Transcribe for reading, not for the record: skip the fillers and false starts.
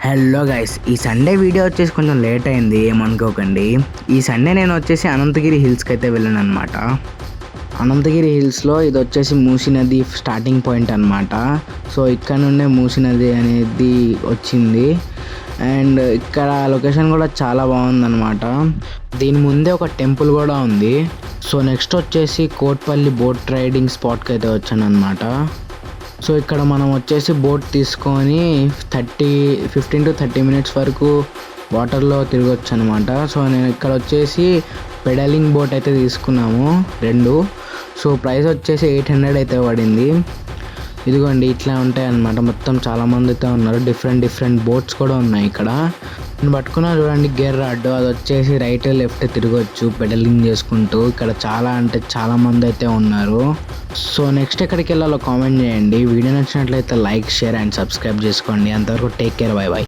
Hello guys, ఈ Sunday video వచ్చేసి కొంచెం లేట్ అయింది, ఏమనుకోకండి. ఈ సండే నేను వచ్చేసి అనంతగిరి హిల్స్కి అయితే వెళ్ళాను అనమాట. అనంతగిరి హిల్స్లో ఇది వచ్చేసి మూసీ నది స్టార్టింగ్ పాయింట్ అనమాట. సో ఇక్కడ నుండే మూసీ నది అనేది వచ్చింది. అండ్ ఇక్కడ లొకేషన్ కూడా చాలా బాగుందన్నమాట. దీని ముందే ఒక టెంపుల్ కూడా ఉంది. సో నెక్స్ట్ వచ్చేసి కోట్పల్లి బోట్ రైడింగ్ స్పాట్కి అయితే వచ్చాను అనమాట. సో ఇక్కడ మనం వచ్చేసి బోట్ తీసుకొని 15 to 30 minutes వరకు వాటర్లో తిరగొచ్చు అనమాట. సో నేను ఇక్కడ వచ్చేసి పెడలింగ్ బోట్ అయితే తీసుకున్నాము 2. సో ప్రైస్ వచ్చేసి 800 అయితే పడింది. ఇదిగోండి ఇట్లా ఉంటాయి అన్నమాట. మొత్తం చాలామంది అయితే ఉన్నారు. డిఫరెంట్ బోట్స్ కూడా ఉన్నాయి ఇక్కడ. నేను పట్టుకున్నా చూడండి గేర్ రాడ్, అది వచ్చేసి రైట్ లెఫ్ట్ తిరగొచ్చు పెడలింగ్ చేసుకుంటూ. ఇక్కడ చాలా మంది అయితే ఉన్నారు. సో నెక్స్ట్ ఎక్కడికి వెళ్ళాలో కామెంట్ చేయండి. వీడియో నచ్చినట్లయితే లైక్, షేర్ అండ్ సబ్స్క్రైబ్ చేసుకోండి. అంతవరకు టేక్ కేర్, బై బై.